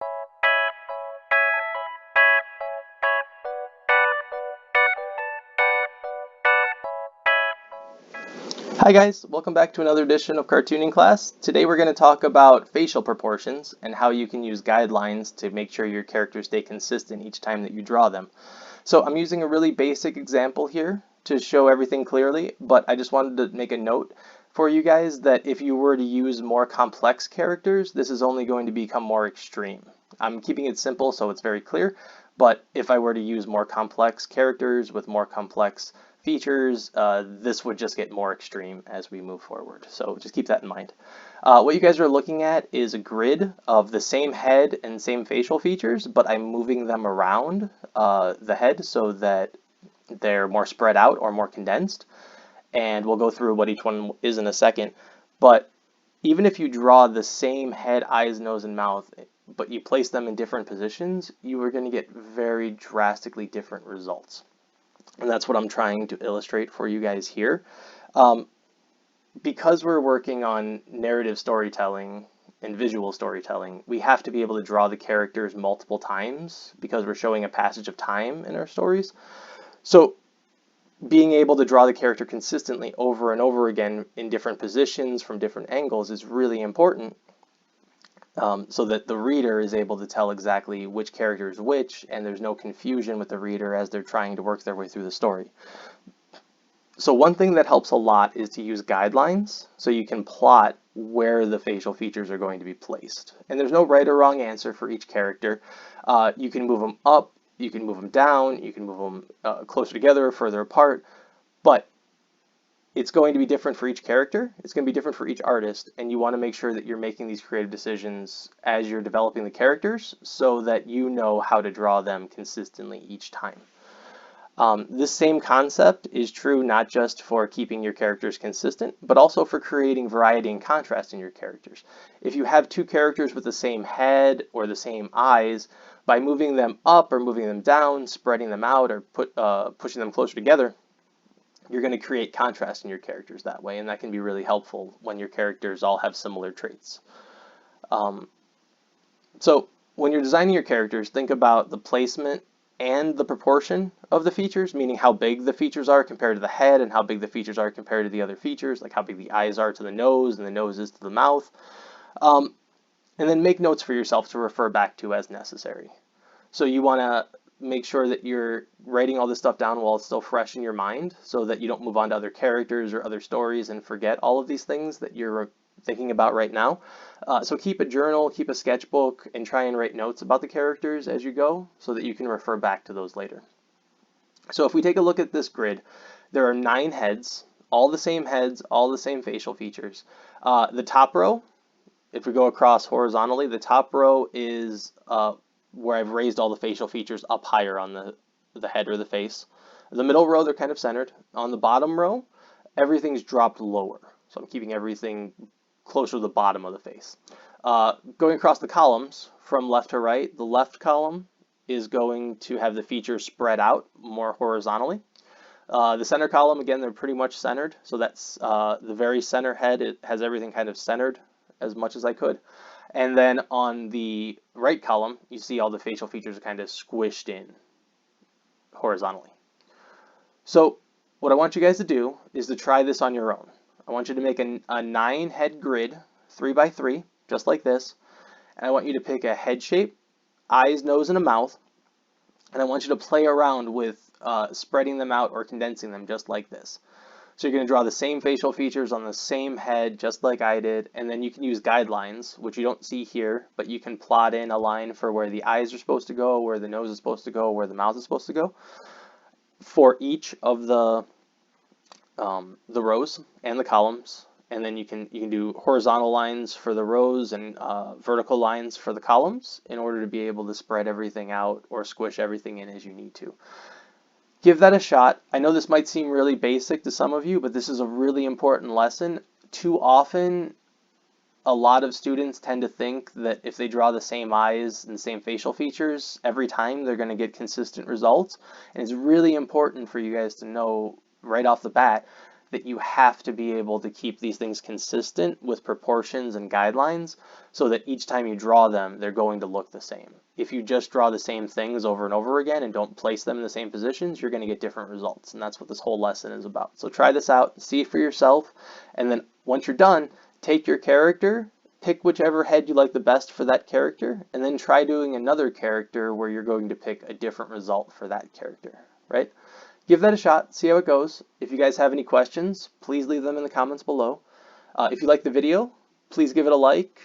Hi guys, welcome back to another edition of Cartooning Class. Today we're going to talk about facial proportions and how you can use guidelines to make sure your characters stay consistent each time that you draw them. So I'm using a really basic example here to show everything clearly, but I just wanted to make a note for you guys that if you were to use more complex characters, this is only going to become more extreme. I'm keeping it simple so it's very clear, but if I were to use more complex characters with more complex features, this would just get more extreme as we move forward. So just keep that in mind. What you guys are looking at is a grid of the same head and same facial features, but I'm moving them around the head so that they're more spread out or more condensed. And we'll go through what each one is in a second. But even if you draw the same head, eyes, nose, and mouth, but you place them in different positions, you are going to get very drastically different results. And that's what I'm trying to illustrate for you guys here. Because we're working on narrative storytelling and visual storytelling, we have to be able to draw the characters multiple times because we're showing a passage of time in our stories. So being able to draw the character consistently over and over again in different positions from different angles is really important. So that the reader is able to tell exactly which character is which, and there's no confusion with the reader as they're trying to work their way through the story. So one thing that helps a lot is to use guidelines so you can plot where the facial features are going to be placed. And there's no right or wrong answer for each character. You can move them up, you can move them down, you can move them closer together or further apart, but it's going to be different for each character. It's going to be different for each artist, and you want to make sure that you're making these creative decisions as you're developing the characters so that you know how to draw them consistently each time. This same concept is true not just for keeping your characters consistent, but also for creating variety and contrast in your characters. If you have two characters with the same head or the same eyes, by moving them up or moving them down, spreading them out, or pushing them closer together, you're going to create contrast in your characters that way, and that can be really helpful when your characters all have similar traits. So when you're designing your characters, think about the placement and the proportion of the features, meaning how big the features are compared to the head and how big the features are compared to the other features, like how big the eyes are to the nose and the nose is to the mouth. And then make notes for yourself to refer back to as necessary. So you want to make sure that you're writing all this stuff down while it's still fresh in your mind so that you don't move on to other characters or other stories and forget all of these things that you're thinking about right now. So keep a journal, keep a sketchbook, and try and write notes about the characters as you go so that you can refer back to those later. So if we take a look at this grid, there are 9 heads, all the same facial features. The top row, if we go across horizontally, the top row is where I've raised all the facial features up higher on the head or the face. The middle row, they're kind of centered. On the bottom row, everything's dropped lower. So I'm keeping everything closer to the bottom of the face. Going across the columns from left to right, the left column is going to have the features spread out more horizontally. The center column, again, they're pretty much centered. So that's the very center head. It has everything kind of centered as much as I could. And then on the right column, you see all the facial features are kind of squished in horizontally. So what I want you guys to do is to try this on your own. I want you to make a 9-head grid, 3x3, just like this. And I want you to pick a head shape, eyes, nose, and a mouth. And I want you to play around with spreading them out or condensing them just like this. So you're going to draw the same facial features on the same head, just like I did, and then you can use guidelines, which you don't see here, but you can plot in a line for where the eyes are supposed to go, where the nose is supposed to go, where the mouth is supposed to go, for each of the rows and the columns, and then you can do horizontal lines for the rows and vertical lines for the columns in order to be able to spread everything out or squish everything in as you need to. Give that a shot. I know this might seem really basic to some of you, but this is a really important lesson. Too often, a lot of students tend to think that if they draw the same eyes and the same facial features every time, they're going to get consistent results. And it's really important for you guys to know right off the bat that you have to be able to keep these things consistent with proportions and guidelines so that each time you draw them, they're going to look the same. If you just draw the same things over and over again and don't place them in the same positions, you're going to get different results. And that's what this whole lesson is about. So try this out, see for yourself, and then once you're done, take your character, pick whichever head you like the best for that character, and then try doing another character where you're going to pick a different result for that character, right? Give that a shot, see how it goes. If you guys have any questions, please leave them in the comments below. If you like the video, please give it a like,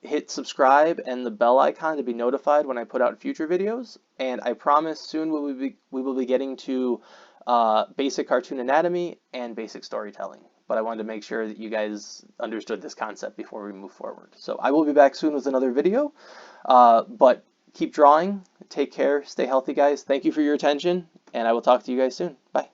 hit subscribe and the bell icon to be notified when I put out future videos. And I promise soon we will be getting to basic cartoon anatomy and basic storytelling. But I wanted to make sure that you guys understood this concept before we move forward. So I will be back soon with another video, but keep drawing, take care, stay healthy guys. Thank you for your attention, and I will talk to you guys soon. Bye.